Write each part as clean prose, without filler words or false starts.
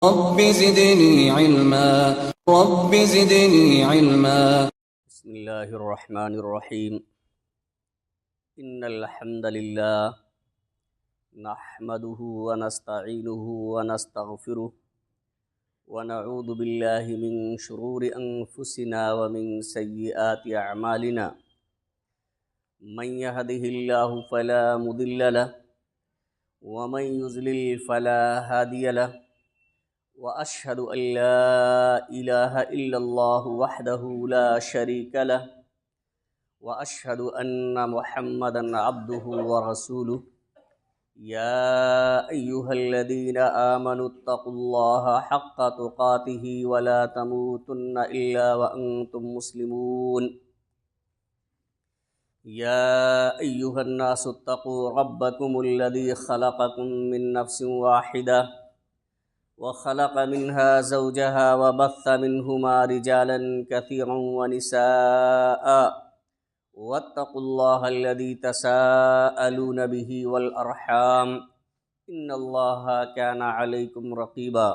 رب زدني علما رب زدني علما. بسم اللہ الرحمن الرحیم. ان الحمد للہ نحمده ونستعینه ونستغفره ونعوذ باللہ من شرور انفسنا ومن سیئات اعمالنا. من يهده اللہ فلا مضل له ومن يضلل فلا هادی له. وأشهد أن لا إله إلا الله وحده لا شريك له وأشهد أن محمدًا عبده ورسوله. يا أيها الذين آمنوا اتقوا الله حق تقاته ولا تموتن إلا وأنتم مسلمون. يا أيها الناس اتقوا ربكم الذي خلقكم من نفس واحدة وخلق منها زوجها وبث منهما رجالا كثيرا ونساء. واتقوا الله الذي تساءلون به والأرحام إن الله كان عليكم رقيبا.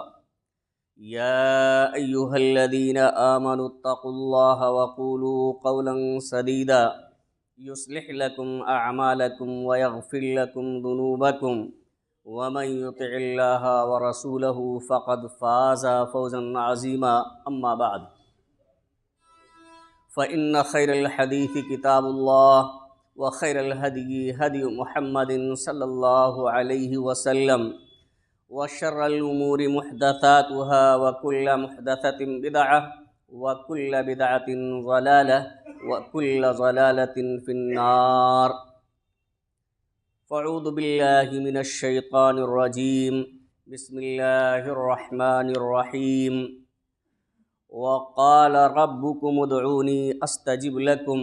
يا أيها الذين آمنوا اتقوا الله وقولوا قولا سديدا يصلح لكم أعمالكم ويغفر لكم ذنوبكم ومن يطع الله ورسوله فقد فاز فوزا عظيما. أما بعد فإن خير الحديث كتاب الله وخير الهدي هدي محمد صلى الله عليه وسلم وشر الأمور محدثاتها وكل محدثة بدعة وكل بدعة ضلالة وكل ضلالة في النار. فاعوذ باللہ من الشیطان الرجیم. بسم اللہ الرحمن الرحیم. وقال ربكم ادعوني استجب لكم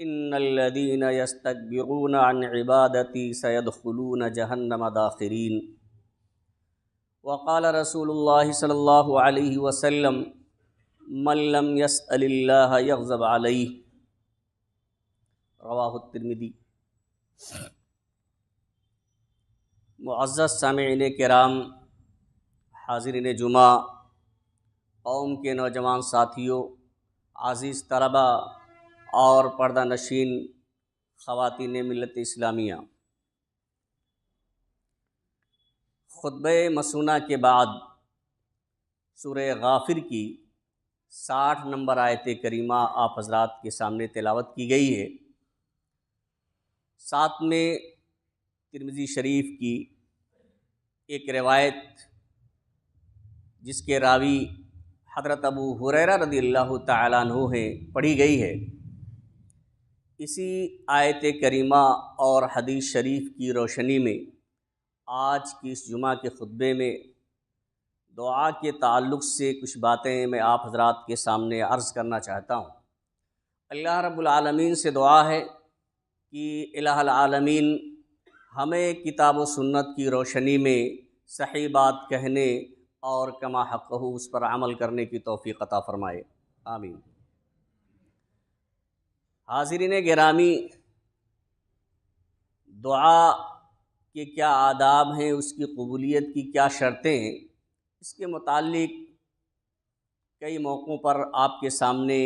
ان الذين يستكبرون عن عبادتي سيدخلون جہنم داخرین. وقال رسول اللہ صلی اللہ علیہ وسلم من لم يسأل اللہ يغضب علیہ. رواہ الترمذی. معزز سامعین کرام، حاضرین جمعہ، قوم کے نوجوان ساتھیوں، عزیز طلبہ اور پردہ نشین خواتین ملت اسلامیہ، خطبہ مسونہ کے بعد سورہ غافر کی 60 نمبر آیت کریمہ آپ حضرات کے سامنے تلاوت کی گئی ہے. ساتھ میں ترمذی شریف کی ایک روایت جس کے راوی حضرت ابو ہریرہ رضی اللہ تعالیٰ عنہ ہیں پڑھی گئی ہے. اسی آیت کریمہ اور حدیث شریف کی روشنی میں آج کی اس جمعہ کے خطبے میں دعا کے تعلق سے کچھ باتیں میں آپ حضرات کے سامنے عرض کرنا چاہتا ہوں. اللہ رب العالمین سے دعا ہے کہ الہ العالمین ہمیں کتاب و سنت کی روشنی میں صحیح بات کہنے اور کما حقہ اس پر عمل کرنے کی توفیق عطا فرمائے. آمین. حاضرین گرامی، دعا کے کیا آداب ہیں، اس کی قبولیت کی کیا شرطیں ہیں، اس کے متعلق کئی موقعوں پر آپ کے سامنے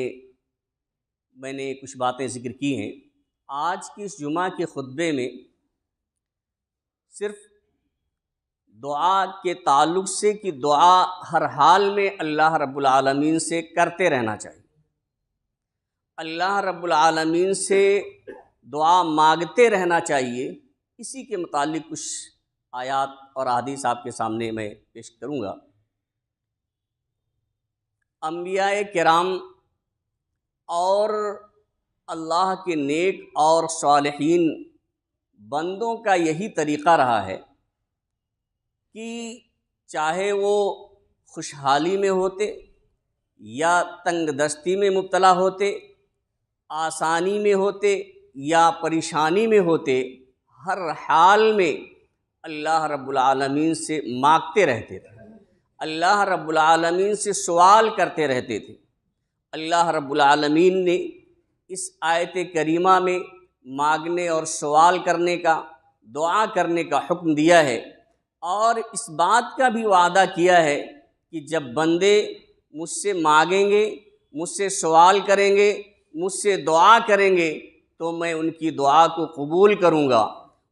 میں نے کچھ باتیں ذکر کی ہیں. آج کی اس جمعہ کے خطبے میں صرف دعا کے تعلق سے کہ دعا ہر حال میں اللہ رب العالمین سے کرتے رہنا چاہیے، اللہ رب العالمین سے دعا مانگتے رہنا چاہیے، اسی کے متعلق کچھ آیات اور احادیث آپ کے سامنے میں پیش کروں گا. انبیاء کرام اور اللہ کے نیک اور صالحین بندوں کا یہی طریقہ رہا ہے کہ چاہے وہ خوشحالی میں ہوتے یا تنگ دستی میں مبتلا ہوتے، آسانی میں ہوتے یا پریشانی میں ہوتے، ہر حال میں اللہ رب العالمین سے مانگتے رہتے تھے، اللہ رب العالمین سے سوال کرتے رہتے تھے. اللہ رب العالمین نے اس آیت کریمہ میں مانگنے اور سوال کرنے کا، دعا کرنے کا حکم دیا ہے اور اس بات کا بھی وعدہ کیا ہے کہ جب بندے مجھ سے مانگیں گے، مجھ سے سوال کریں گے، مجھ سے دعا کریں گے تو میں ان کی دعا کو قبول کروں گا،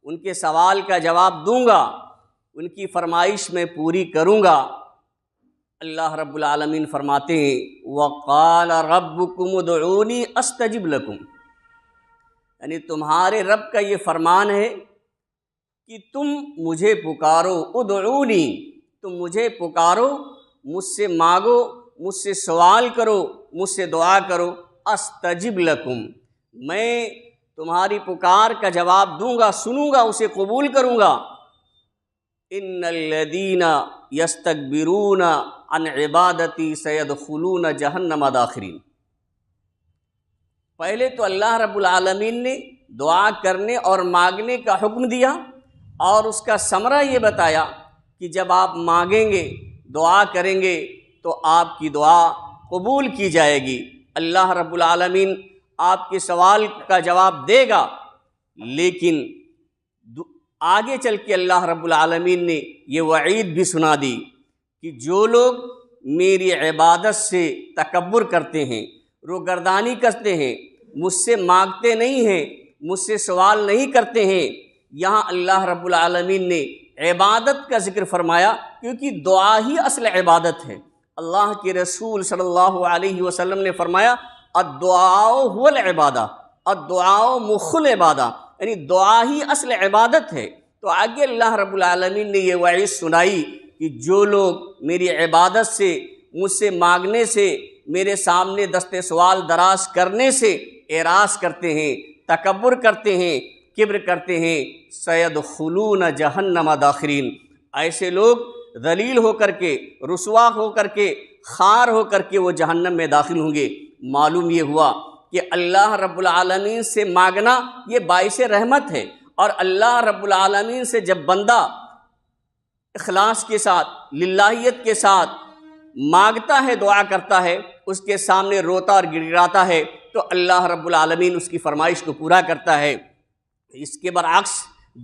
ان کے سوال کا جواب دوں گا، ان کی فرمائش میں پوری کروں گا۔ اللہ رب العالمین فرماتے ہیں وَقَالَ رَبُّكُمُ ادْعُونِي أَسْتَجِبْ لَكُمْ، یعنی تمہارے رب کا یہ فرمان ہے کہ تم مجھے پکارو، ادعونی، تم مجھے پکارو، مجھ سے مانگو، مجھ سے سوال کرو، مجھ سے دعا کرو، استجب لکم، میں تمہاری پکار کا جواب دوں گا، سنوں گا، اسے قبول کروں گا۔ ان الذین یستکبرون عن عبادتی سیدخلون جہنم داخرین۔ پہلے تو اللہ رب العالمین نے دعا کرنے اور مانگنے کا حکم دیا اور اس کا ثمرہ یہ بتایا کہ جب آپ مانگیں گے، دعا کریں گے تو آپ کی دعا قبول کی جائے گی، اللہ رب العالمین آپ کے سوال کا جواب دے گا۔ لیکن آگے چل کے اللہ رب العالمین نے یہ وعید بھی سنا دی کہ جو لوگ میری عبادت سے تکبر کرتے ہیں، روگردانی کرتے ہیں، مجھ سے مانگتے نہیں ہیں، مجھ سے سوال نہیں کرتے ہیں، یہاں اللہ رب العالمین نے عبادت کا ذکر فرمایا کیونکہ دعا ہی اصل عبادت ہے۔ اللہ کے رسول صلی اللہ علیہ وسلم نے فرمایا الدعاء هو العبادہ، الدعاء مخ العبادہ، یعنی دعا ہی اصل عبادت ہے۔ تو آگے اللہ رب العالمین نے یہ وعید سنائی کہ جو لوگ میری عبادت سے، مجھ سے مانگنے سے، میرے سامنے دست سوال دراز کرنے سے اعراض کرتے ہیں، تکبر کرتے ہیں، کبر کرتے ہیں، سیدخلون جہنم داخرین، ایسے لوگ ذلیل ہو کر کے، رسوا ہو کر کے، خوار ہو کر کے وہ جہنم میں داخل ہوں گے۔ معلوم یہ ہوا کہ اللہ رب العالمین سے مانگنا یہ باعث رحمت ہے، اور اللہ رب العالمین سے جب بندہ اخلاص کے ساتھ، للہیت کے ساتھ مانگتا ہے، دعا کرتا ہے، اس کے سامنے روتا اور گڑگڑاتا ہے تو اللہ رب العالمین اس کی فرمائش کو پورا کرتا ہے۔ اس کے برعکس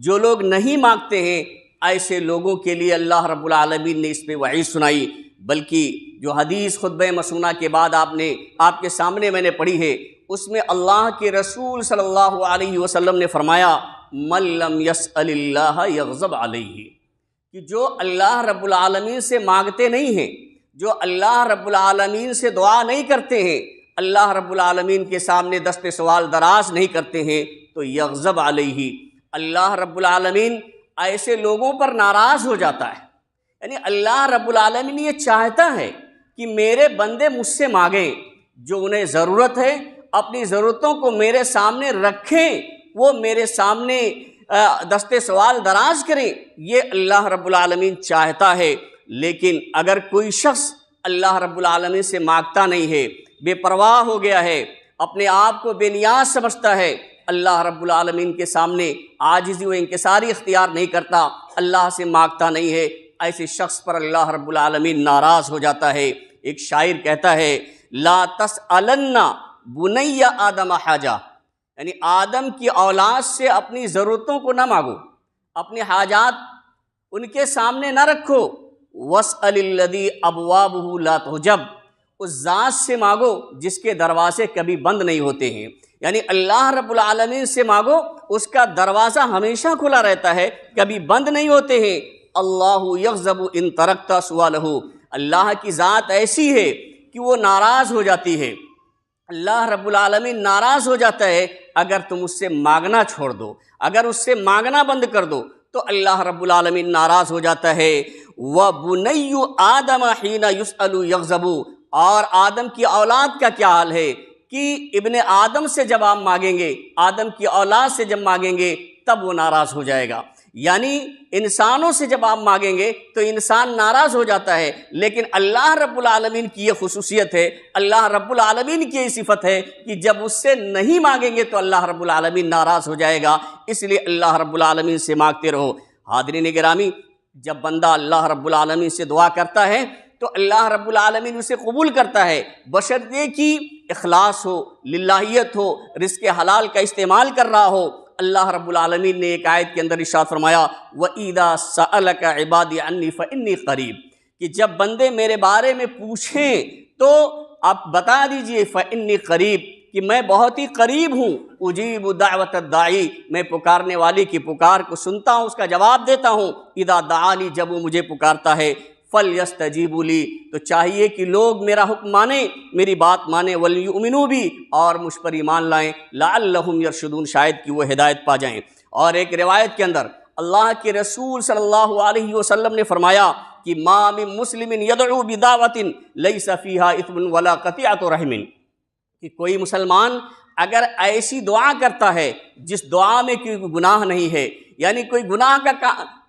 جو لوگ نہیں مانگتے ہیں، ایسے لوگوں کے لیے اللہ رب العالمین نے اس پہ وعید سنائی۔ بلکہ جو حدیث خطبہ مسنونہ کے بعد آپ کے سامنے میں نے پڑھی ہے، اس میں اللہ کے رسول صلی اللہ علیہ وسلم نے فرمایا من لم یسأل اللہ یغضب علیہ، کہ جو اللہ رب العالمین سے مانگتے نہیں ہیں، جو اللہ رب العالمین سے دعا نہیں کرتے ہیں، اللہ رب العالمین کے سامنے دست سوال دراز نہیں کرتے ہیں تو یغضب علیہ، اللہ رب العالمین ایسے لوگوں پر ناراض ہو جاتا ہے۔ یعنی اللہ رب العالمین یہ چاہتا ہے کہ میرے بندے مجھ سے مانگیں، جو انہیں ضرورت ہے اپنی ضرورتوں کو میرے سامنے رکھیں، وہ میرے سامنے دست سوال دراز کریں، یہ اللہ رب العالمین چاہتا ہے۔ لیکن اگر کوئی شخص اللہ رب العالمین سے مانگتا نہیں ہے، بے پرواہ ہو گیا ہے، اپنے آپ کو بے نیاز سمجھتا ہے، اللہ رب العالمین کے سامنے عاجزی و انکساری اختیار نہیں کرتا، اللہ سے مانگتا نہیں ہے، ایسے شخص پر اللہ رب العالمین ناراض ہو جاتا ہے۔ ایک شاعر کہتا ہے لا تسألن بنی آدم حاجہ، یعنی آدم کی اولاد سے اپنی ضرورتوں کو نہ مانگو، اپنی حاجات ان کے سامنے نہ رکھو۔ واسأل الذی ابوابہ لا تحجب، اس ذات سے مانگو جس کے دروازے کبھی بند نہیں ہوتے ہیں، یعنی اللہ رب العالمین سے مانگو، اس کا دروازہ ہمیشہ کھلا رہتا ہے، کبھی بند نہیں ہوتے ہیں۔ اللہ یغضب ان ترکت سوالہ، اللہ کی ذات ایسی ہے کہ وہ ناراض ہو جاتی ہے، اللہ رب العالمین ناراض ہو جاتا ہے اگر تم اس سے مانگنا چھوڑ دو، اگر اس سے مانگنا بند کر دو تو اللہ رب العالمین ناراض ہو جاتا ہے۔ وَبُنَيُّ آدَمَ حِينَ يُسْأَلُ يَغْضَبُ، اور آدم کی اولاد کا کیا حال ہے کہ ابن آدم سے جب آپ مانگیں گے، آدم کی اولاد سے جب مانگیں گے تب وہ ناراض ہو جائے گا۔ یعنی انسانوں سے جب آپ مانگیں گے تو انسان ناراض ہو جاتا ہے، لیکن اللہ رب العالمین کی یہ خصوصیت ہے، اللہ رب العالمین کی یہ صفت ہے کہ جب اس سے نہیں مانگیں گے تو اللہ رب العالمین ناراض ہو جائے گا، اس لیے اللہ رب العالمین سے مانگتے رہو۔ حاضرین گرامی، جب بندہ اللہ رب العالمین سے دعا کرتا ہے تو اللہ رب العالمین اسے قبول کرتا ہے، بشرطے کہ اخلاص ہو، للہیت ہو، رزق حلال کا استعمال کر رہا ہو، اللہ رب العالمین نے ایک آیت کے اندر ارشاد فرمایا وَإِذَا سَأَلَكَ عِبَادِي عَنِّي فَإِنِّي قَرِيب، کہ جب بندے میرے بارے میں پوچھیں تو آپ بتا دیجئے فَإِنِّي قَرِيب، کہ میں بہت ہی قریب ہوں، اجیب دعوت الداعی، میں پکارنے والی کی پکار کو سنتا ہوں، اس کا جواب دیتا ہوں، اذا دعانی، جب وہ مجھے پکارتا ہے، فلیستجیبوا لی، تو چاہیے کہ لوگ میرا حکم مانیں، میری بات مانیں، ولیؤمنوا بی، اور مجھ پر ایمان لائیں، لعلہم یرشدون، شاید کہ وہ ہدایت پا جائیں۔ اور ایک روایت کے اندر اللہ کے رسول صلی اللہ علیہ وسلم نے فرمایا کہ ما من مسلم یدعو بدعوۃ لیس فیہا اثم ولا قطیعۃ رحم، کہ کوئی مسلمان اگر ایسی دعا کرتا ہے جس دعا میں کوئی گناہ نہیں ہے، یعنی کوئی گناہ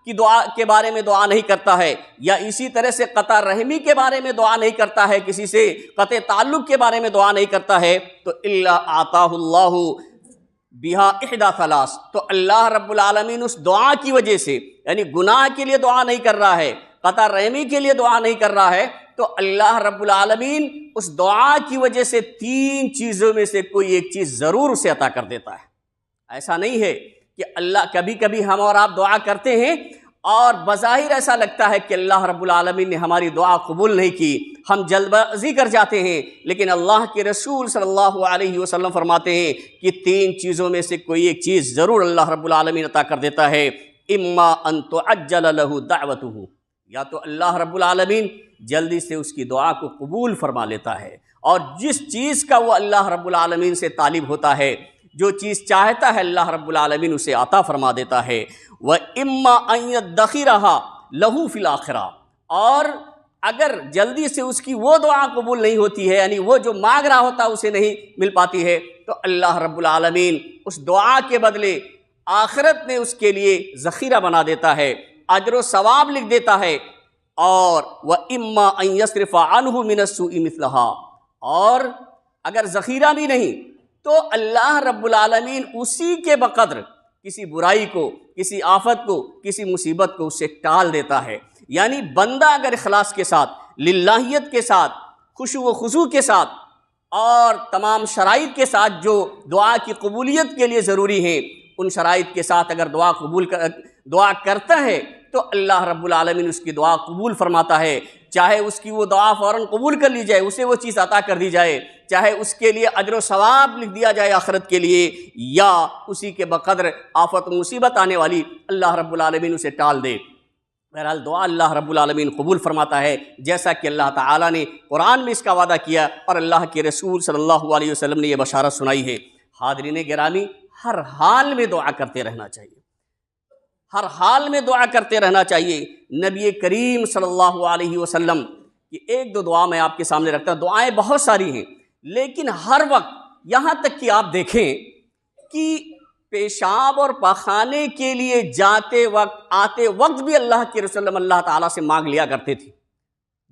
کی دعا کے بارے میں دعا نہیں کرتا ہے، یا اسی طرح سے قطع رحمی کے بارے میں دعا نہیں کرتا ہے، کسی سے قطع تعلق کے بارے میں دعا نہیں کرتا ہے، تو الا آتاہ اللہ بہا احدی ثلاث، تو اللہ رب العالمین اس دعا کی وجہ سے، یعنی گناہ کے لیے دعا نہیں کر رہا ہے، قطع رحمی کے لیے دعا نہیں کر رہا ہے، تو اللہ رب العالمین اس دعا کی وجہ سے 3 چیزوں میں سے کوئی ایک چیز ضرور اسے عطا کر دیتا ہے۔ ایسا نہیں ہے کہ اللہ، کبھی کبھی ہم اور آپ دعا کرتے ہیں اور بظاہر ایسا لگتا ہے کہ اللہ رب العالمین نے ہماری دعا قبول نہیں کی، ہم جلد بازی کر جاتے ہیں، لیکن اللہ کے رسول صلی اللہ علیہ وسلم فرماتے ہیں کہ 3 چیزوں میں سے کوئی ایک چیز ضرور اللہ رب العالمین عطا کر دیتا ہے، اما ان تعجل له دعوته، یا تو اللہ رب العالمین جلدی سے اس کی دعا کو قبول فرما لیتا ہے، اور جس چیز کا وہ اللہ رب العالمین سے طالب ہوتا ہے، جو چیز چاہتا ہے اللہ رب العالمین اسے عطا فرما دیتا ہے، وَإِمَّا أَن يَدَّخِرَهَا لَهُ فِي الْآخِرَةِ، اور اگر جلدی سے اس کی وہ دعا قبول نہیں ہوتی ہے، یعنی وہ جو مانگ رہا ہوتا ہے اسے نہیں مل پاتی ہے، تو اللہ رب العالمین اس دعا کے بدلے آخرت میں اس کے لیے ذخیرہ بنا دیتا ہے، اجر و ثواب لکھ دیتا ہے، اور وَإِمَّا أَن يَصْرِفَ عَنْهُ مِنَ السُّوءِ مِثْلَهَا، اور اگر ذخیرہ بھی نہیں تو اللہ رب العالمین اسی کے بقدر کسی برائی کو، کسی آفت کو، کسی مصیبت کو اسے ٹال دیتا ہے۔ یعنی بندہ اگر اخلاص کے ساتھ، للہیت کے ساتھ، خشوع و خضوع کے ساتھ، اور تمام شرائط کے ساتھ جو دعا کی قبولیت کے لیے ضروری ہیں، ان شرائط کے ساتھ اگر دعا کرتا ہے تو اللہ رب العالمین اس کی دعا قبول فرماتا ہے، چاہے اس کی وہ دعا فوراً قبول کر لی جائے، اسے وہ چیز عطا کر دی جائے، چاہے اس کے لیے اجر و ثواب لکھ دیا جائے آخرت کے لیے، یا اسی کے بقدر آفت و مصیبت آنے والی اللہ رب العالمین اسے ٹال دے۔ بہرحال دعا اللہ رب العالمین قبول فرماتا ہے، جیسا کہ اللہ تعالیٰ نے قرآن میں اس کا وعدہ کیا، اور اللہ کے رسول صلی اللہ علیہ وسلم نے یہ بشارت سنائی ہے۔ حاضرین گرامی، ہر حال میں دعا کرتے رہنا چاہیے، ہر حال میں دعا کرتے رہنا چاہیے۔ نبی کریم صلی اللہ علیہ وسلم کی 1-2 دعا میں آپ کے سامنے رکھتا ہوں، دعائیں بہت ساری ہیں، لیکن ہر وقت، یہاں تک کہ آپ دیکھیں کہ پیشاب اور پخانے کے لیے جاتے وقت، آتے وقت بھی اللہ کے رسول اللہ تعالیٰ سے مانگ لیا کرتے تھے،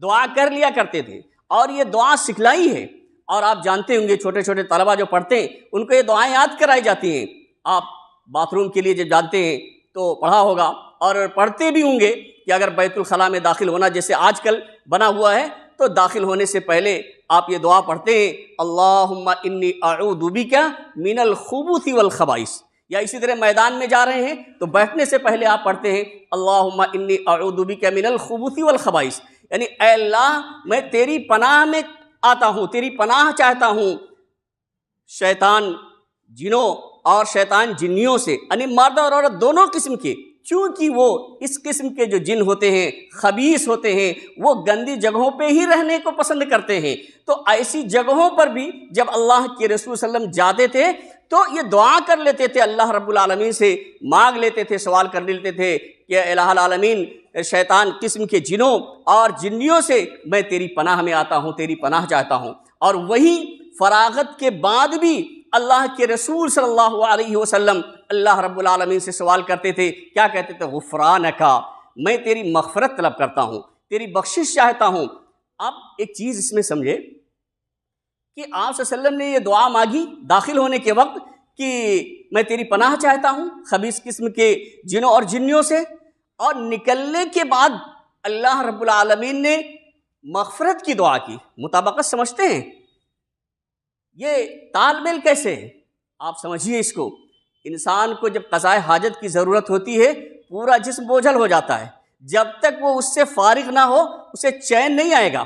دعا کر لیا کرتے تھے، اور یہ دعا سکھلائی ہے۔ اور آپ جانتے ہوں گے، چھوٹے چھوٹے طلبہ جو پڑھتے ہیں ان کو یہ دعائیں یاد کرائی جاتی ہیں۔ آپ باتھ روم کے لیے جب جانتے ہیں تو پڑھا ہوگا، اور پڑھتے بھی ہوں گے کہ اگر بیت الخلاء میں داخل ہونا جیسے آج کل بنا ہوا ہے، تو داخل ہونے سے پہلے آپ یہ دعا پڑھتے ہیں، اللہم انی اعوذ بک من الخبث والخبائث، یا اسی طرح میدان میں جا رہے ہیں تو بیٹھنے سے پہلے آپ پڑھتے ہیں اللہم انی اعوذ بک من الخبث والخبائث، یعنی اے اللہ میں تیری پناہ میں آتا ہوں، تیری پناہ چاہتا ہوں شیطان جنوں اور شیطان جنیوں سے، یعنی مرد اور عورت دونوں قسم کے، چونکہ وہ اس قسم کے جو جن ہوتے ہیں خبیث ہوتے ہیں، وہ گندی جگہوں پہ ہی رہنے کو پسند کرتے ہیں، تو ایسی جگہوں پر بھی جب اللہ کے رسول صلی اللہ علیہ وسلم جاتے تھے تو یہ دعا کر لیتے تھے، اللہ رب العالمین سے مانگ لیتے تھے، سوال کر لیتے تھے کہ الہ العالمین شیطان قسم کے جنوں اور جنیوں سے میں تیری پناہ میں آتا ہوں، تیری پناہ چاہتا ہوں۔ اور وہی فراغت کے بعد بھی اللہ کے رسول صلی اللہ علیہ وسلم اللہ رب العالمین سے سوال کرتے تھے، کیا کہتے تھے؟ غفرانکا، میں تیری مغفرت طلب کرتا ہوں، تیری بخشش چاہتا ہوں۔ اب ایک چیز اس میں سمجھے کہ آپ صلی اللہ علیہ وسلم نے یہ دعا مانگی داخل ہونے کے وقت کہ میں تیری پناہ چاہتا ہوں خبیث قسم کے جنوں اور جنیوں سے، اور نکلنے کے بعد اللہ رب العالمین نے مغفرت کی دعا کی۔ مطابقت سمجھتے ہیں؟ یہ تال میل کیسے ہے؟ آپ سمجھیے اس کو۔ انسان کو جب قضاء حاجت کی ضرورت ہوتی ہے پورا جسم بوجھل ہو جاتا ہے، جب تک وہ اس سے فارغ نہ ہو اسے چین نہیں آئے گا۔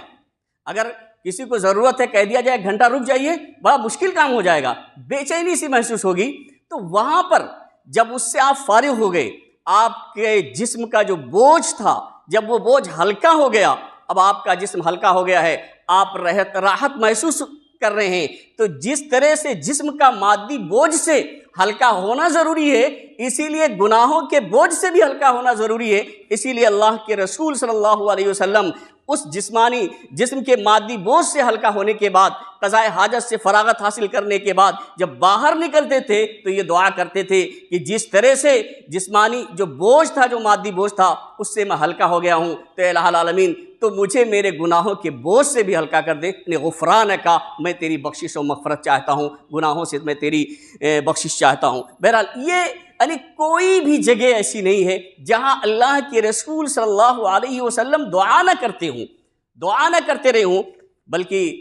اگر کسی کو ضرورت ہے کہہ دیا جائے ایک گھنٹہ رک جائیے، بڑا مشکل کام ہو جائے گا، بے چینی سی محسوس ہوگی۔ تو وہاں پر جب اس سے آپ فارغ ہو گئے، آپ کے جسم کا جو بوجھ تھا جب وہ بوجھ ہلکا ہو گیا، اب آپ کا جسم ہلکا ہو گیا ہے، آپ راحت محسوس کر رہے ہیں۔ تو جس طرح سے جسم کا مادی بوجھ سے ہلکا ہونا ضروری ہے، اسی لیے گناہوں کے بوجھ سے بھی ہلکا ہونا ضروری ہے۔ اسی لیے اللہ کے رسول صلی اللہ علیہ وسلم اس جسمانی جسم کے مادی بوجھ سے ہلکا ہونے کے بعد، قضاء حاجت سے فراغت حاصل کرنے کے بعد جب باہر نکلتے تھے تو یہ دعا کرتے تھے کہ جس طرح سے جسمانی جو بوجھ تھا، جو مادی بوجھ تھا، اس سے میں ہلکا ہو گیا ہوں، تو الہ العالمین تو مجھے میرے گناہوں کے بوجھ سے بھی ہلکا کر دے۔ یعنی غفرانک، میں تیری بخشش و مغفرت چاہتا ہوں، گناہوں سے میں تیری بخشش چاہتا ہوں۔ بہرحال یہ یعنی کوئی بھی جگہ ایسی نہیں ہے جہاں اللہ کے رسول صلی اللہ علیہ وسلم دعا نہ کرتے ہوں، دعا نہ کرتے رہے ہوں۔ بلکہ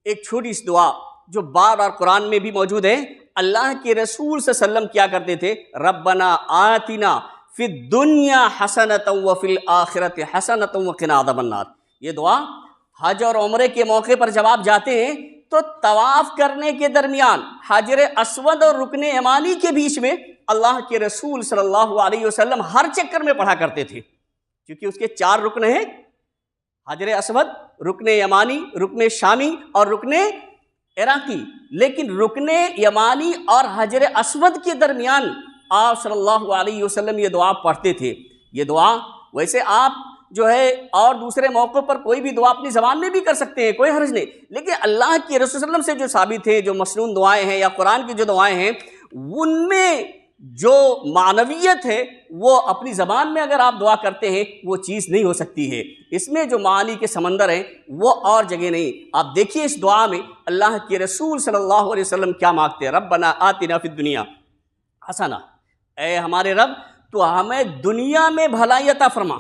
ایک چھوٹی سی دعا جو بار بار قرآن میں بھی موجود ہے، اللہ کے رسول صلی اللہ علیہ وسلم کیا کرتے تھے؟ ربنا آتنا فی الدنیا حسنۃ وفی الآخرۃ حسنۃ وقنا عذاب النار۔ یہ دعا حج اور عمرے کے موقع پر جب آپ جاتے ہیں تو طواف کرنے کے درمیان حجر اسود اور رکن یمانی کے بیچ میں اللہ کے رسول صلی اللہ علیہ وسلم ہر چکر میں پڑھا کرتے تھے، کیونکہ اس کے 4 رکن ہیں، حجر اسود، رکن یمانی، رکن شامی اور رکن عراقی۔ لیکن رکن یمانی اور حجر اسود کے درمیان آپ صلی اللہ علیہ وسلم یہ دعا پڑھتے تھے۔ یہ دعا ویسے آپ جو ہے اور دوسرے موقعوں پر کوئی بھی دعا اپنی زبان میں بھی کر سکتے ہیں، کوئی حرج نہیں، لیکن اللہ کے رسول صلی اللہ علیہ وسلم سے جو ثابت ہے، جو مسنون دعائیں ہیں یا قرآن کی جو دعائیں ہیں، ان میں جو معنویت ہے وہ اپنی زبان میں اگر آپ دعا کرتے ہیں وہ چیز نہیں ہو سکتی ہے۔ اس میں جو معانی کے سمندر ہیں وہ اور جگہ نہیں۔ آپ دیکھیے اس دعا میں اللہ کے رسول صلی اللہ علیہ وسلم کیا مانگتے ہیں؟ ربنا آتنا فی الدنیا حسنہ، اے ہمارے رب تو ہمیں دنیا میں بھلائی عطا فرما۔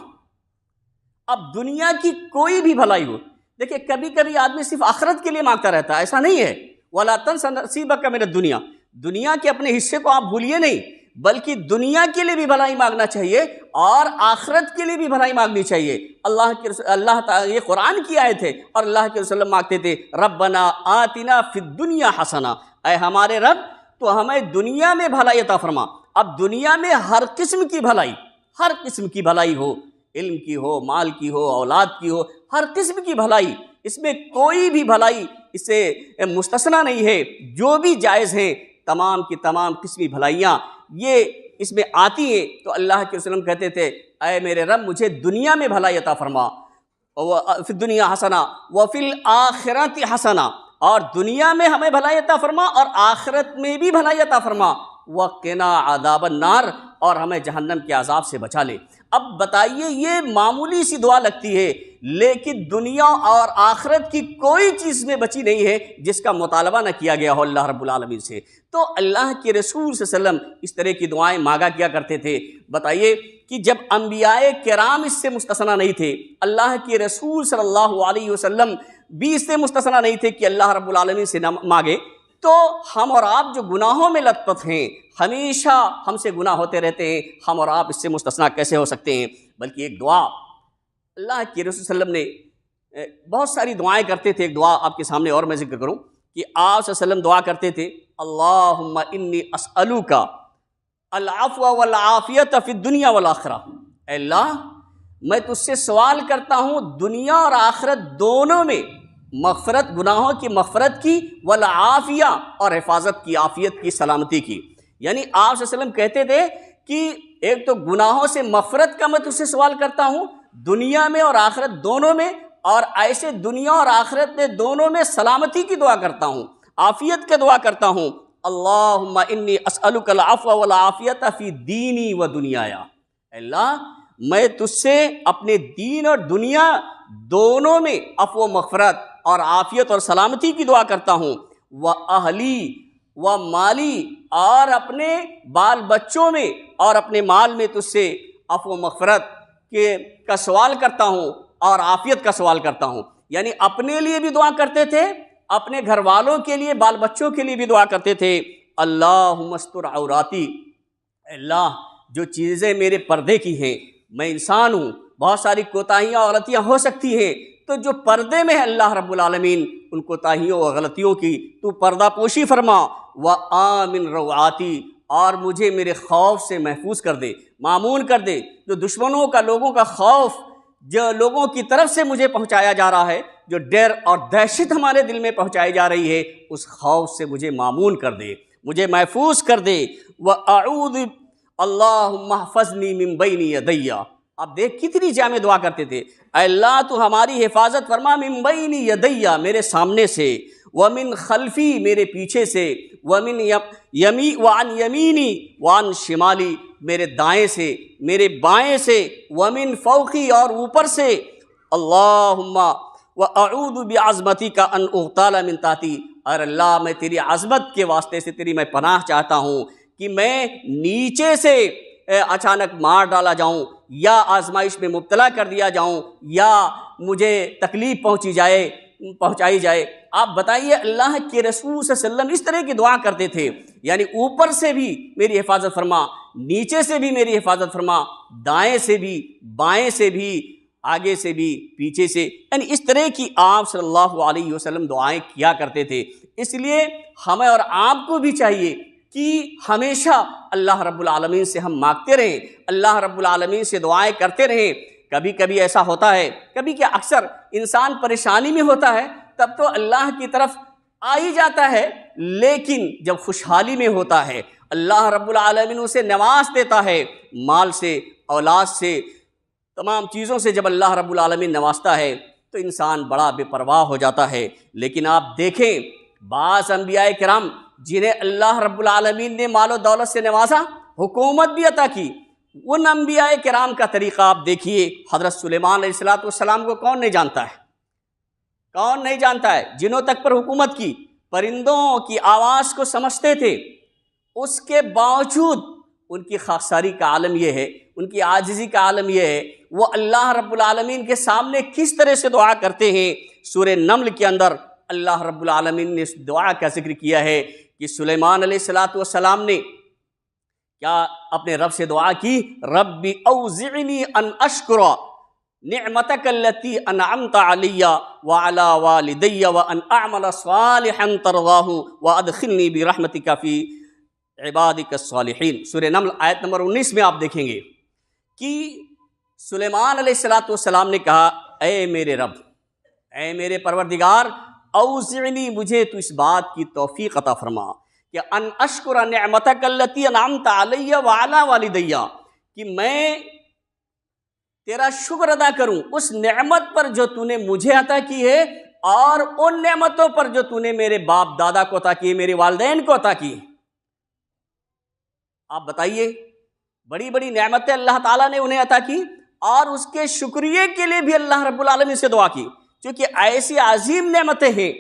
اب دنیا کی کوئی بھی بھلائی ہو، دیکھیں کبھی کبھی آدمی صرف آخرت کے لیے مانگتا رہتا ہے، ایسا نہیں ہے۔ وَلَا تَنْسَ نَصِيبَكَ مِنَ الدُّنْيَا، دنیا کے اپنے حصے کو آپ بھولیے نہیں، بلکہ دنیا کے لیے بھی بھلائی مانگنا چاہیے اور آخرت کے لیے بھی بھلائی مانگنی چاہیے۔ اللہ تعالیٰ، یہ قرآن کی آیت ہے، اور اللہ کے رسول مانگتے تھے ربنا آتنا فی الدنیا حسنہ، اے ہمارے رب تو ہمیں دنیا میں بھلائی عطا فرما۔ اب دنیا میں ہر قسم کی بھلائی، ہر قسم کی بھلائی ہو، علم کی ہو، مال کی ہو، اولاد کی ہو، ہر قسم کی بھلائی، اس میں کوئی بھی بھلائی اس سے مستثنیٰ نہیں ہے، جو بھی جائز ہیں تمام کی تمام قسمی بھلائیاں یہ اس میں آتی ہیں۔ تو اللہ کے رسول کہتے تھے اے میرے رب مجھے دنیا میں بھلائی عطا فرما، فی الدنیا حسنہ وفی الآخرۃ حسنہ، اور دنیا میں ہمیں بھلائی عطا فرما اور آخرت میں بھی بھلائی عطا فرما، وقنا عذاب النار، اور ہمیں جہنم کے عذاب سے بچا لے۔ اب بتائیے یہ معمولی سی دعا لگتی ہے، لیکن دنیا اور آخرت کی کوئی چیز میں بچی نہیں ہے جس کا مطالبہ نہ کیا گیا ہو اللہ رب العالمین سے۔ تو اللہ کے رسول صلی اللہ علیہ وسلم اس طرح کی دعائیں مانگا کیا کرتے تھے۔ بتائیے کہ جب انبیاء کرام اس سے مستثنیٰ نہیں تھے، اللہ کے رسول صلی اللہ علیہ وسلم بھی اس سے مستثنیٰ نہیں تھے کہ اللہ رب العالمین سے نہ مانگے، تو ہم اور آپ جو گناہوں میں لت پت ہیں، ہمیشہ ہم سے گناہ ہوتے رہتے ہیں، ہم اور آپ اس سے مستثنیٰ کیسے ہو سکتے ہیں؟ بلکہ ایک دعا اللہ کے رسول صلی اللہ علیہ وسلم نے بہت ساری دعائیں کرتے تھے۔ ایک دعا آپ کے سامنے اور میں ذکر کروں کہ آپ صلی اللہ علیہ وسلم دعا کرتے تھے اللہم انی اسألوک العفو والعافیت فی الدنیا والآخرہ، اے اللہ میں تجھ سے سوال کرتا ہوں دنیا اور آخرت دونوں میں مغفرت، گناہوں کی مغفرت کی، والعافیہ اور حفاظت کی، عافیت کی، سلامتی کی۔ یعنی آپ صلی اللہ علیہ وسلم کہتے تھے کہ ایک تو گناہوں سے مغفرت کا میں تجھ سے سوال کرتا ہوں دنیا میں اور آخرت دونوں میں، اور ایسے دنیا اور آخرت میں دونوں میں سلامتی کی دعا کرتا ہوں، عافیت کا دعا کرتا ہوں۔ اللہم انی اسألک العفو والعافیت فی دینی و دنیایا، اے اللہ میں تجھ سے اپنے دین اور دنیا دونوں میں عفو و مغفرت اور عافیت اور سلامتی کی دعا کرتا ہوں، وَأَہْلِی وَمَالِی، اور اپنے بال بچوں میں اور اپنے مال میں تجھ سے عفو و مغفرت کا سوال کرتا ہوں اور عافیت کا سوال کرتا ہوں۔ یعنی اپنے لیے بھی دعا کرتے تھے، اپنے گھر والوں کے لیے، بال بچوں کے لیے بھی دعا کرتے تھے۔ اللہم استر عوراتی، اے اللہ جو چیزیں میرے پردے کی ہیں، میں انسان ہوں، بہت ساری کوتاہیاں اور غلطیاں ہو سکتی ہیں، تو جو پردے میں ہے اللہ رب العالمین ان کوتاہیوں اور غلطیوں کی تو پردہ پوشی فرما، وآمن روعاتی، اور مجھے میرے خوف سے محفوظ کر دے، معمون کر دے۔ جو دشمنوں کا، لوگوں کا خوف جو لوگوں کی طرف سے مجھے پہنچایا جا رہا ہے، جو ڈر اور دہشت ہمارے دل میں پہنچائی جا رہی ہے، اس خوف سے مجھے معمون کر دے، مجھے محفوظ کر دے۔ وَأَعُوذُ اللہم احفظنی من بین یدی، آپ دیکھ کتنی جامع دعا کرتے تھے، اے اللہ تو ہماری حفاظت فرما من بین یدی، میرے سامنے سے، ومن خلفی، میرے پیچھے سے، وعن یمینی وعن شمالی، میرے دائیں سے، میرے بائیں سے، ومن فوقی، اور اوپر سے، اللہم وَأَعُوذُ بِعَظْمَتِكَ أَنْ أُغْتَالَ مِنْ تَحْتِي، اور اللہ میں تیری عظمت کے واسطے سے تیری میں پناہ چاہتا ہوں کہ میں نیچے سے اچانک مار ڈالا جاؤں، یا آزمائش میں مبتلا کر دیا جاؤں، یا مجھے تکلیف پہنچائی جائے۔ آپ بتائیے اللہ کے رسول صلی اللہ علیہ وسلم اس طرح کی دعا کرتے تھے، یعنی اوپر سے بھی میری حفاظت فرما، نیچے سے بھی میری حفاظت فرما، دائیں سے بھی، بائیں سے بھی، آگے سے بھی، پیچھے سے، یعنی اس طرح کی آپ صلی اللہ علیہ وسلم دعائیں کیا کرتے تھے۔ اس لیے ہمیں اور آپ کو بھی چاہیے کہ ہمیشہ اللہ رب العالمین سے ہم مانگتے رہیں، اللہ رب العالمین سے دعائیں کرتے رہیں۔ کبھی کبھی ایسا ہوتا ہے، کبھی کیا اکثر انسان پریشانی میں ہوتا ہے تب تو اللہ کی طرف آ ہی جاتا ہے، لیکن جب خوشحالی میں ہوتا ہے اللہ رب العالمین اسے نواز دیتا ہے، مال سے، اولاد سے، تمام چیزوں سے جب اللہ رب العالمین نوازتا ہے تو انسان بڑا بے پرواہ ہو جاتا ہے۔ لیکن آپ دیکھیں بعض انبیاء کرام جنہیں اللہ رب العالمین نے مال و دولت سے نوازا، حکومت بھی عطا کی، ان انبیاء کرام کا طریقہ آپ دیکھیے۔ حضرت سلیمان علیہ السلام کو کون نہیں جانتا ہے؟ کون نہیں جانتا ہے؟ جنوں تک پر حکومت کی، پرندوں کی آواز کو سمجھتے تھے، اس کے باوجود ان کی خاکساری کا عالم یہ ہے، ان کی عاجزی کا عالم یہ ہے، وہ اللہ رب العالمین کے سامنے کس طرح سے دعا کرتے ہیں۔ سورہ نمل کے اندر اللہ رب العالمین نے اس دعا کا ذکر کیا ہے کہ سلیمان علیہ السلام نے کیا اپنے رب سے دعا کی، رب اوزعنی ان اشکر نعمتک التی انعمت علی وعلی والدی وان اعمل صالحا ترضاہ وادخلنی برحمتک فی عبادک الصالحین۔ سورہ نمل آیت نمبر 19 میں آپ دیکھیں گے کہ سلیمان علیہ السلام نے کہا، اے میرے رب، اے میرے پروردگار، اوزعنی، مجھے تو اس بات کی توفیق عطا فرما کہ ان اشکر نعمتک التی انعمت علی وعلی والدی، کہ میں تیرا شکر ادا کروں اس نعمت پر جو تو نے مجھے عطا کی ہے، اور ان نعمتوں پر جو تو نے میرے باپ دادا کو عطا کی ہے، میرے والدین کو عطا کی ہے۔ آپ بتائیے، بڑی بڑی نعمتیں اللہ تعالیٰ نے انہیں عطا کی، اور اس کے شکریہ کے لیے بھی اللہ رب العالمین سے دعا کی، کیونکہ ایسی عظیم نعمتیں ہیں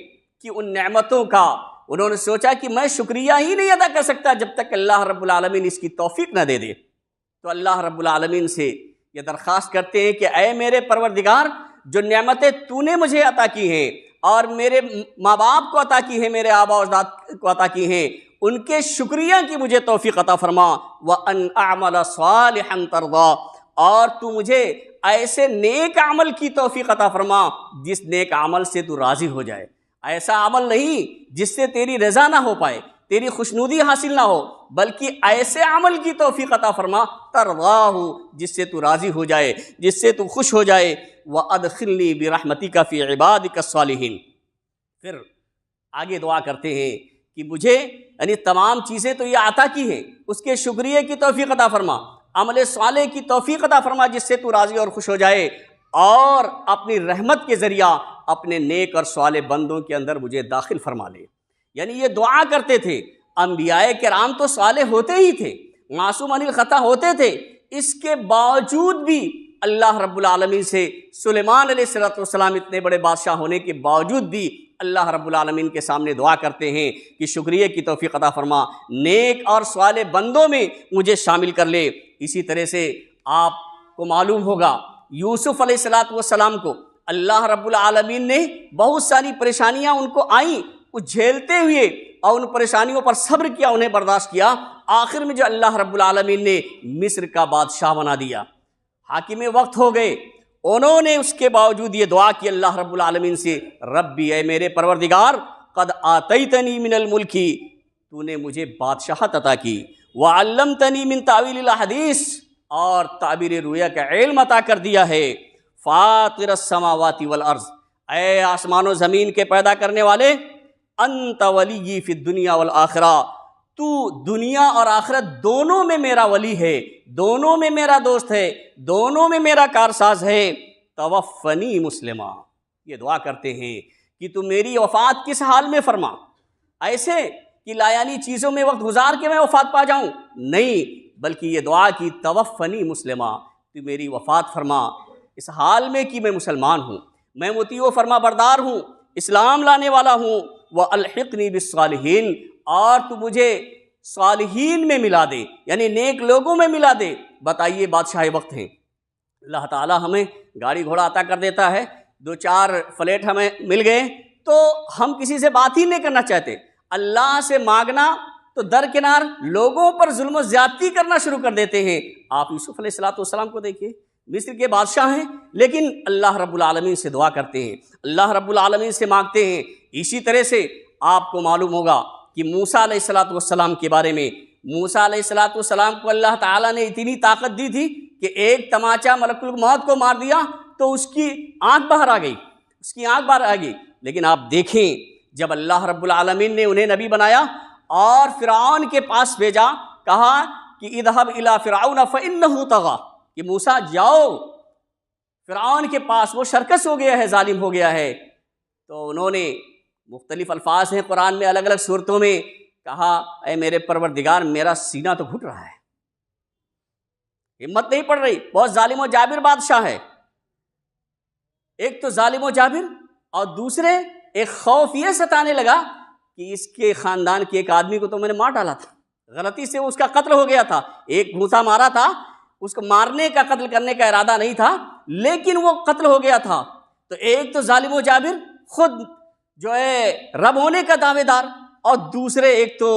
کہ ان نعمتوں کا انہوں نے سوچا کہ میں شکریہ ہی نہیں ادا کر سکتا جب تک اللہ رب العالمین اس کی توفیق نہ دے دے۔ تو اللہ رب العالمین سے یہ درخواست کرتے ہیں کہ اے میرے پروردگار، جو نعمتیں تو نے مجھے عطا کی ہیں اور میرے ماں باپ کو عطا کی ہیں، میرے آبا و اجداد کو عطا کی ہیں، ان کے شکریہ کی مجھے توفیق عطا فرما، وَأَنْ أَعْمَلَ صَالِحًا تَرْضَىٰ، اور تو مجھے ایسے نیک عمل کی توفیق عطا فرما جس نیک عمل سے تو راضی ہو جائے، ایسا عمل نہیں جس سے تیری رضا نہ ہو پائے، تیری خوشنودی حاصل نہ ہو، بلکہ ایسے عمل کی توفیق عطا فرما ترضاہ، جس سے تو راضی ہو جائے، جس سے تو خوش ہو جائے، وَأَدْخِلْنِي بِرَحْمَتِكَ فِي عِبَادِكَ الصَّالِحِينَ۔ پھر آگے دعا کرتے ہیں کہ مجھے یعنی تمام چیزیں تو یہ عطا کی ہیں، اس کے شکریہ کی توفیق عطا فرما، عمل صالح کی توفیق عطا فرما جس سے تو راضی اور خوش ہو جائے، اور اپنی رحمت کے ذریعہ اپنے نیک اور صالح بندوں کے اندر مجھے داخل فرما لے۔ یعنی یہ دعا کرتے تھے۔ انبیاء کرام تو صالح ہوتے ہی تھے، معصوم عن الخطا ہوتے تھے، اس کے باوجود بھی اللہ رب العالمین سے سلیمان علیہ السلام اتنے بڑے بادشاہ ہونے کے باوجود بھی اللہ رب العالمین کے سامنے دعا کرتے ہیں کہ شکریہ کی توفیق عطا فرما، نیک اور صالح بندوں میں مجھے شامل کر لے۔ اسی طرح سے آپ کو معلوم ہوگا یوسف علیہ السلام کو اللہ رب العالمین نے بہت ساری پریشانیاں ان کو آئیں، وہ جھیلتے ہوئے اور ان پریشانیوں پر صبر کیا، انہیں برداشت کیا، آخر میں جو اللہ رب العالمین نے مصر کا بادشاہ بنا دیا، حاکم وقت ہو گئے، انہوں نے اس کے باوجود یہ دعا کی اللہ رب العالمین سے، ربی اے میرے پروردگار، قد آتیتنی من الملکی، تو نے مجھے بادشاہت عطا کی، وعلمتنی من تعویل الاحادیث، اور تعبیر رؤیا کا علم عطا کر دیا ہے، فاطر السماوات والارض، اے آسمان و زمین کے پیدا کرنے والے، انت ولی فی الدنیا والآخرہ، تو دنیا اور آخرت دونوں میں میرا ولی ہے، دونوں میں میرا دوست ہے، دونوں میں میرا کارساز ہے، توفنی مسلمہ، یہ دعا کرتے ہیں کہ تو میری وفات کس حال میں فرما، ایسے کہ لایانی چیزوں میں وقت گزار کے میں وفات پا جاؤں، نہیں، بلکہ یہ دعا کی توفنی مسلمہ، تو میری وفات فرما اس حال میں کہ میں مسلمان ہوں، میں مطیع و فرما بردار ہوں، اسلام لانے والا ہوں، وَأَلْحِقْنِي بِالصَّالِحِينَ، اور تو مجھے صالحین میں ملا دے، یعنی نیک لوگوں میں ملا دے۔ بتائیے بادشاہ وقت ہیں، اللہ تعالیٰ ہمیں گاڑی گھوڑا عطا کر دیتا ہے، 2-4 فلیٹ ہمیں مل گئے تو ہم کسی سے بات ہی نہیں کرنا چاہتے، اللہ سے مانگنا تو درکنار لوگوں پر ظلم و زیادتی کرنا شروع کر دیتے ہیں۔ آپ یوسف علیہ السلام کو دیکھیے، مصر کے بادشاہ ہیں لیکن اللہ رب العالمین سے دعا کرتے ہیں، اللہ رب العالمین سے مانگتے ہیں۔ اسی طرح سے آپ کو معلوم ہوگا کہ موسیٰ علیہ السلام کے بارے میں، موسیٰ علیہ السلام کو اللہ تعالیٰ نے اتنی طاقت دی تھی کہ ایک تماچا ملک الموت کو مار دیا تو اس کی آنکھ باہر آ گئی، لیکن آپ دیکھیں جب اللہ رب العالمین نے انہیں نبی بنایا اور فرعون کے پاس بھیجا، کہا کہ اذهب الى فرعون فانه طغى، کہ موسیٰ جاؤ فرعون کے پاس، وہ شرکس ہو گیا ہے، ظالم ہو گیا ہے۔ تو انہوں نے مختلف الفاظ ہیں قرآن میں، الگ الگ صورتوں میں کہا، اے میرے پروردگار میرا سینہ تو گھٹ رہا ہے، ہمت نہیں پڑ رہی، بہت ظالم و جابر بادشاہ ہے۔ ایک تو ظالم و جابر، اور دوسرے ایک خوف یہ ستانے لگا کہ اس کے خاندان کے ایک آدمی کو تو میں نے مار ڈالا تھا، غلطی سے اس کا قتل ہو گیا تھا، ایک گھونسا مارا تھا، اس کو مارنے کا، قتل کرنے کا ارادہ نہیں تھا لیکن وہ قتل ہو گیا تھا۔ تو ایک تو ظالم و جابر خود جو ہے رب ہونے کا دعوے دار، اور دوسرے ایک تو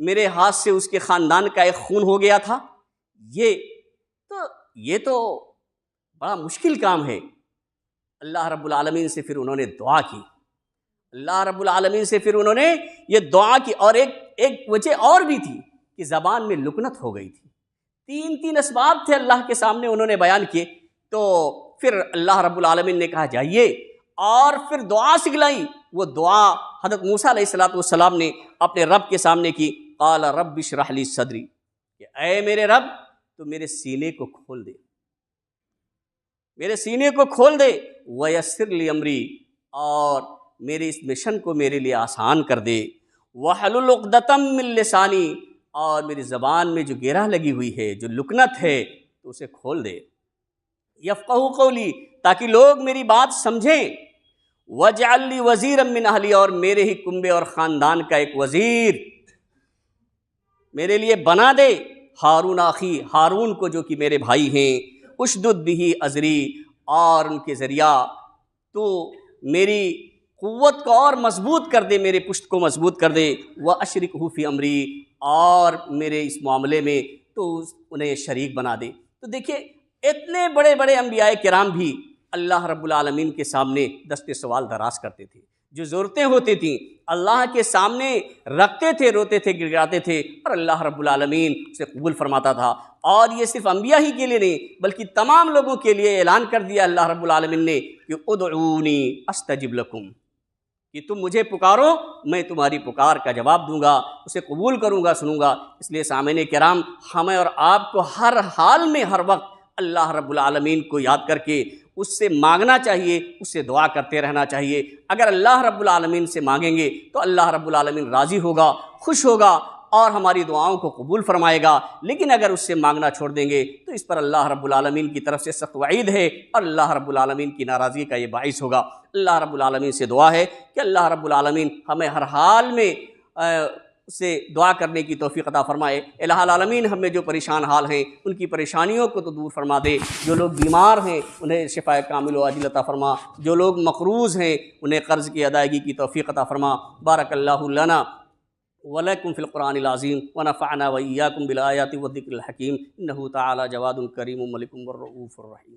میرے ہاتھ سے اس کے خاندان کا ایک خون ہو گیا تھا۔ یہ تو بڑا مشکل کام ہے۔ اللہ رب العالمین سے پھر انہوں نے دعا کی، اللہ رب العالمین سے پھر انہوں نے یہ دعا کی، اور ایک وجہ اور بھی تھی کہ زبان میں لکنت ہو گئی تھی۔ 3 اسباب تھے اللہ کے سامنے، انہوں نے بیان کیے، تو پھر اللہ رب العالمین نے کہا جائیے، اور پھر دعا سکھلائی۔ وہ دعا حضرت موسیٰ علیہ السلام نے اپنے رب کے سامنے کی، قال رب اشرح لی صدری، کہ اے میرے رب تو میرے سینے کو کھول دے، میرے سینے کو کھول دے، ویسر لی امری، اور میرے اس مشن کو میرے لیے آسان کر دے، وحلل عقدۃ من لسانی، اور میری زبان میں جو گرہ لگی ہوئی ہے، جو لکنت ہے، تو اسے کھول دے، یفقہوا قولی، تاکہ لوگ میری بات سمجھیں، وَاجْعَلْ لِي وَزِيرًا مِّنْ أَهْلِي، اور میرے ہی کنبے اور خاندان کا ایک وزیر میرے لیے بنا دے، ہارون اخی، ہارون کو جو کہ میرے بھائی ہیں، اشدد بہ ازری، اور ان کے ذریعہ تو میری قوت کو اور مضبوط کر دے، میرے پشت کو مضبوط کر دے، وَأَشْرِكْهُ فِي أَمْرِي، اور میرے اس معاملے میں تو انہیں شریک بنا دے۔ تو دیکھیے اتنے بڑے بڑے انبیاء کرام بھی اللہ رب العالمین کے سامنے دست سوال دراز کرتے تھے، جو ضرورتیں ہوتی تھیں اللہ کے سامنے رکھتے تھے، روتے تھے، گڑگڑاتے تھے، اور اللہ رب العالمین اسے قبول فرماتا تھا۔ اور یہ صرف انبیاء ہی کے لیے نہیں بلکہ تمام لوگوں کے لیے اعلان کر دیا اللہ رب العالمین نے کہ ادعونی استجب لکم، کہ تم مجھے پکارو، میں تمہاری پکار کا جواب دوں گا، اسے قبول کروں گا، سنوں گا۔ اس لیے سامعین کرام، ہمیں اور آپ کو ہر حال میں، ہر وقت اللہ رب العالمین کو یاد کر کے اس سے مانگنا چاہیے، اس سے دعا کرتے رہنا چاہیے۔ اگر اللہ رب العالمین سے مانگیں گے تو اللہ رب العالمین راضی ہوگا، خوش ہوگا، اور ہماری دعاؤں کو قبول فرمائے گا۔ لیکن اگر اس سے مانگنا چھوڑ دیں گے تو اس پر اللہ رب العالمین کی طرف سے سخت وعید ہے، اور اللہ رب العالمین کی ناراضگی کا یہ باعث ہوگا۔ اللہ رب العالمین سے دعا ہے کہ اللہ رب العالمین ہمیں ہر حال میں سے دعا کرنے کی توفیق عطا فرمائے۔ الہ العالمین ہم میں جو پریشان حال ہیں ان کی پریشانیوں کو تو دور فرما دے، جو لوگ بیمار ہیں انہیں شفاء کامل و عاجل عطا فرما، جو لوگ مقروض ہیں انہیں قرض کی ادائیگی کی توفیق عطا فرما۔ بارک اللہ لنا ولکم فی القرآن العظیم ونفعنا وإیاکم بالآیات والذکر الحکیم انہ تعالی جواد کریم ملک الرؤوف الرحیم۔